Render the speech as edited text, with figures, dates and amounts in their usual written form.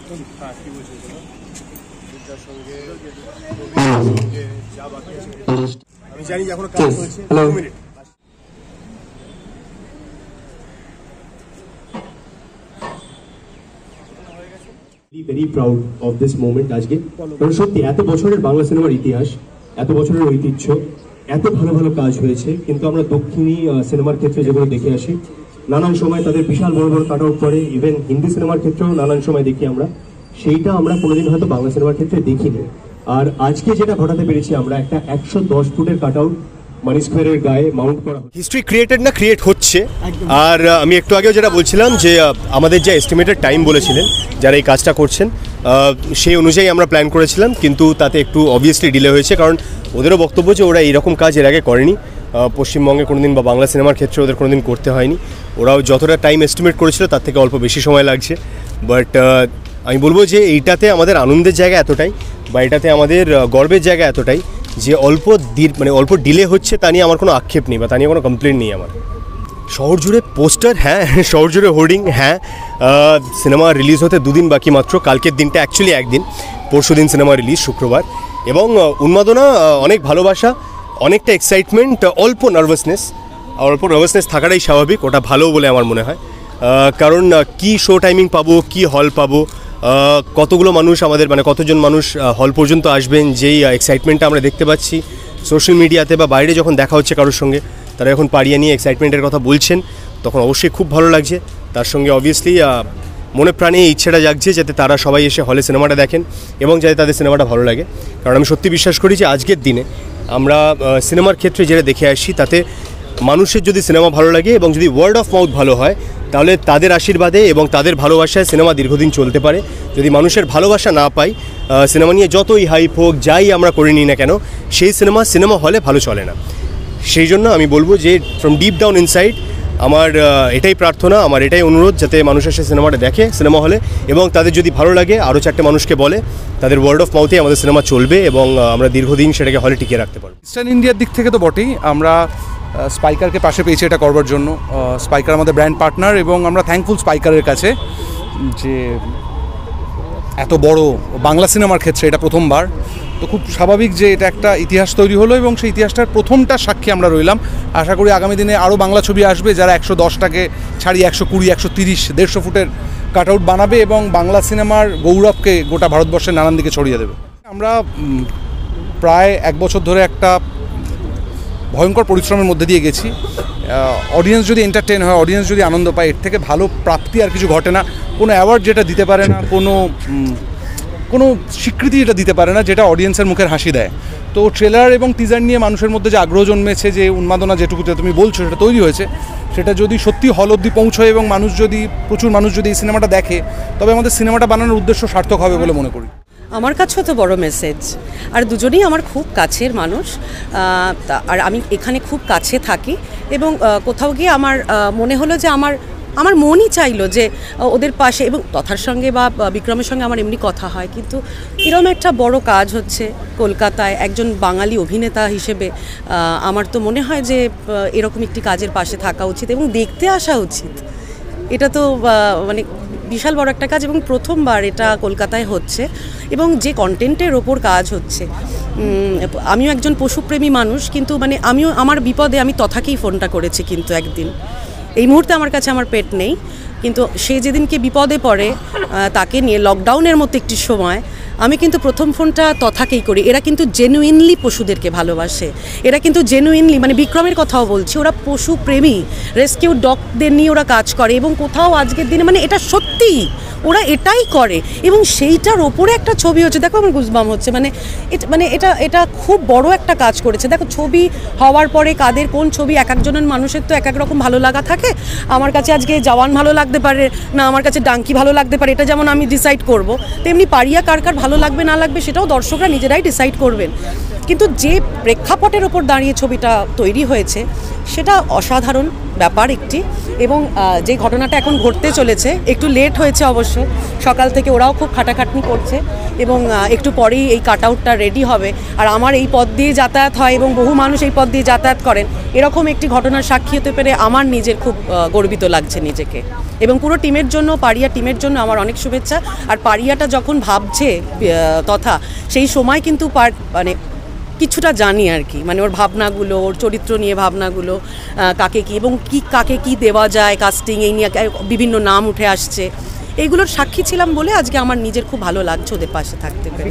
আমি জানি যে এখনো কাজ হচ্ছে। Very proud of this moment আজকে, কারণ সত্যি এত বছরের বাংলা সিনেমার ইতিহাস, এত বছরের ঐতিহ্য, এত ভালো ভালো কাজ হয়েছে, কিন্তু আমরা দক্ষিণী সিনেমার ক্ষেত্রে যেগুলো দেখে আসি নানান সময় তাদের বিশাল বড় বড় কাট আউট করে, ইভেন হিন্দি সিনেমার ক্ষেত্রেও নানান সময় দেখি আমরা, সেইটা আমরা কোনোদিন হয়তো বাংলা সিনেমার ক্ষেত্রে দেখিনি। আর আজকে যেটা ঘটাতে পেরেছি আমরা, একটা 110 ফুটের কাট আউট মানি স্কোয়ারের গায়ে মাউন্ট করা। হিস্ট্রি ক্রিয়েটেড না ক্রিয়েট হচ্ছে। আর আমি একটু আগেও যেটা বলছিলাম যে আমাদের যে এস্টিমেটেড টাইম বলেছিলেন যারা এই কাজটা করছেন, সেই অনুযায়ী আমরা প্ল্যান করেছিলাম, কিন্তু তাতে একটু অবভিয়াসলি ডিলে হয়েছে, কারণ ওদেরও বক্তব্য যে ওরা এইরকম কাজ এর আগে করেনি পশ্চিমবঙ্গে কোনোদিন, বা বাংলা সিনেমার ক্ষেত্রে ওদের কোনোদিন করতে হয়নি। ওরাও যতটা টাইম এস্টিমেট করেছিল তার থেকে অল্প বেশি সময় লাগছে। বাট আমি বলবো যে এইটাতে আমাদের আনন্দের জায়গা এতটাই, বা এটাতে আমাদের গর্বের জায়গা এতটাই যে অল্প ডিলে হচ্ছে তা নিয়ে আমার কোনো আক্ষেপ নেই, বা তা নিয়ে কোনো কমপ্লেন নেই আমার। শহর জুড়ে পোস্টার, হ্যাঁ, শহর জুড়ে হোর্ডিং, হ্যাঁ। সিনেমা রিলিজ হতে 2 দিন বাকি মাত্র, কালকের দিনটা অ্যাকচুয়ালি একদিন, পরশু দিন সিনেমা রিলিজ শুক্রবার। এবং উন্মাদনা, অনেক ভালোবাসা, অনেকটা এক্সাইটমেন্ট, অল্প নার্ভাসনেস থাকাটাই স্বাভাবিক, ওটা ভালো বলে আমার মনে হয়। কারণ কি শো টাইমিং পাবো, কি হল পাবো, কতগুলো মানুষ আমাদের, মানে কতজন মানুষ হল পর্যন্ত আসবেন, যেই এক্সাইটমেন্টটা আমরা দেখতে পাচ্ছি সোশ্যাল মিডিয়াতে বা বাইরে যখন দেখা হচ্ছে কারোর সঙ্গে, তারা যখন পাড়িয়ে নিয়ে এক্সাইটমেন্টের কথা বলছেন, তখন অবশ্যই খুব ভালো লাগছে। তার সঙ্গে অবভিয়াসলি মনে প্রাণে এই ইচ্ছেটা জাগছে যাতে তারা সবাই এসে হলে সিনেমাটা দেখেন এবং যাতে তাদের সিনেমাটা ভালো লাগে। কারণ আমি সত্যি বিশ্বাস করি যে আজকের দিনে আমরা সিনেমার ক্ষেত্রে যেটা দেখে আসছি, তাতে মানুষের যদি সিনেমা ভালো লাগে এবং যদি ওয়ার্ড অফ মাউথ ভালো হয়, তাহলে তাদের আশীর্বাদে এবং তাদের ভালোবাসায় সিনেমা দীর্ঘদিন চলতে পারে। যদি মানুষের ভালোবাসা না পাই, সিনেমা নিয়ে যতই হাইপ হোক, যাই আমরা করে নিই না কেন, সেই সিনেমা হলে ভালো চলে না। সেই জন্য আমি বলবো যে ফ্রম ডিপ ডাউন ইনসাইড আমার এটাই প্রার্থনা, আমার এটাই অনুরোধ, যাতে মানুষ এসে সিনেমাটা দেখে সিনেমা হলে, এবং তাদের যদি ভালো লাগে আরও 4টে মানুষকে বলে, তাদের ওয়ার্ড অফ মাউথে আমাদের সিনেমা চলবে এবং আমরা দীর্ঘদিন সেটাকে হলে টিকিয়ে রাখতে পারবো। ইস্টার্ন ইন্ডিয়ার দিক থেকে তো বটেই, আমরা স্পাইকারকে পাশে পেয়েছি এটা করবার জন্য। স্পাইকার আমাদের ব্র্যান্ড পার্টনার, এবং আমরা থ্যাঙ্কফুল স্পাইকারের কাছে যে এত বড় বাংলা সিনেমার ক্ষেত্রে এটা প্রথমবার। তো খুব স্বাভাবিক যে এটা একটা ইতিহাস তৈরি হলো, এবং সেই ইতিহাসটার প্রথমটা সাক্ষী আমরা রইলাম। আশা করি আগামী দিনে আরও বাংলা ছবি আসবে যারা 110টাকে ছাড়িয়ে 120, 130, 150 ফুটের কাট আউট বানাবে এবং বাংলা সিনেমার গৌরবকে গোটা ভারতবর্ষের নানান দিকে ছড়িয়ে দেবে। আমরা প্রায় 1 বছর ধরে একটা ভয়ঙ্কর পরিশ্রমের মধ্যে দিয়ে গেছি। অডিয়েন্স যদি এন্টারটেন হয়, অডিয়েন্স যদি আনন্দ পায়, এর থেকে ভালো প্রাপ্তি আর কিছু ঘটে না। কোনো অ্যাওয়ার্ড যেটা দিতে পারে না, কোনো স্বীকৃতি যেটা দিতে পারে না, যেটা অডিয়েন্সের মুখের হাসি দেয়। তো ট্রেলার এবং টিজার নিয়ে মানুষের মধ্যে যে আগ্রহ জন্মেছে, যে উন্মাদনা যেটুকুতে তুমি বলছো সেটা তৈরি হয়েছে, সেটা যদি সত্যি হল অবধি পৌঁছয় এবং প্রচুর মানুষ যদি এই সিনেমাটা দেখে, তবে আমাদের সিনেমাটা বানানোর উদ্দেশ্য সার্থক হবে বলে মনে করি। আমার কাছেও তো বড় মেসেজ। আর দুজনেই আমার খুব কাছের মানুষ, আর আমি এখানে খুব কাছে থাকি, এবং কোথাও গিয়ে আমার মনে হলো যে আমার মনই চাইলো যে ওদের পাশে, এবং তথার সঙ্গে বা বিক্রমের সঙ্গে আমার এমনি কথা হয়, কিন্তু এরকম একটা বড় কাজ হচ্ছে কলকাতায় একজন বাঙালি অভিনেতা হিসেবে আমার তো মনে হয় যে এরকম একটি কাজের পাশে থাকা উচিত এবং দেখতে আসা উচিত। এটা তো মানে বিশাল বড় একটা কাজ, এবং প্রথমবার এটা কলকাতায় হচ্ছে, এবং যে কন্টেন্টের ওপর কাজ হচ্ছে। আমিও একজন পশুপ্রেমী মানুষ, কিন্তু মানে আমার বিপদে আমি তথাকেই ফোনটা করেছি, কিন্তু একদিন, এই মুহূর্তে আমার কাছে আমার পেট নেই, কিন্তু সে যেদিনকে বিপদে পড়ে তাকে নিয়ে লকডাউনের মতো একটি সময় আমি কিন্তু প্রথম ফোনটা তথাকেই করি। এরা কিন্তু জেনুইনলি পশুদেরকে ভালোবাসে, এরা কিন্তু জেনুইনলি, মানে বিক্রমের কথাও বলছি, ওরা পশুপ্রেমী, রেস্কিউ ডগদের নিয়ে ওরা কাজ করে, এবং কোথাও আজকের দিনে মানে এটা সত্যি ওরা এটাই করে, এবং সেইটার ওপরে একটা ছবি হচ্ছে। দেখো আমার গুজবাম হচ্ছে, মানে এটা খুব বড় একটা কাজ করেছে। দেখো ছবি হওয়ার পরে কাদের কোন ছবি, এক একজনের মানুষের তো এক এক রকম ভালো লাগা থাকে। আমার কাছে আজকে জওয়ান ভালো লাগতে পারে না, আমার কাছে ডাঙ্কি ভালো লাগতে পারে, এটা যেমন আমি ডিসাইড করব, তেমনি পারিয়া কার কার ভালো লাগবে না লাগবে সেটাও দর্শকরা নিজেরাই ডিসাইড করবেন। কিন্তু যে প্রেক্ষাপটের ওপর দাঁড়িয়ে ছবিটা তৈরি হয়েছে সেটা অসাধারণ ব্যাপার একটি। এবং যে ঘটনাটা এখন ঘটতে চলেছে, একটু লেট হয়েছে অবশ্য, সকাল থেকে ওরাও খুব খাটাখাটনি করছে এবং একটু পরেই এই কাট আউটটা রেডি হবে। আর আমার এই পথ দিয়ে যাতায়াত হয় এবং বহু মানুষ এই পথ দিয়ে যাতায়াত করেন, এরকম একটি ঘটনার সাক্ষী হতে পেরে আমার নিজের খুব গর্বিত লাগছে নিজেকে। এবং পুরো টিমের জন্য, পারিয়া টিমের জন্য আমার অনেক শুভেচ্ছা। আর পারিয়াটা যখন ভাবছে তথা সেই সময় কিন্তু মানে কিছুটা জানি আর কি, মানে ওর ভাবনাগুলো, ওর চরিত্র নিয়ে ভাবনাগুলো, কাকে কী এবং কাকে কী দেওয়া যায়, কাস্টিং এই নিয়ে বিভিন্ন নাম উঠে আসছে, এইগুলোর সাক্ষী ছিলাম বলে আজকে আমার নিজের খুব ভালো লাগছে ওদের পাশে থাকতে পেরে।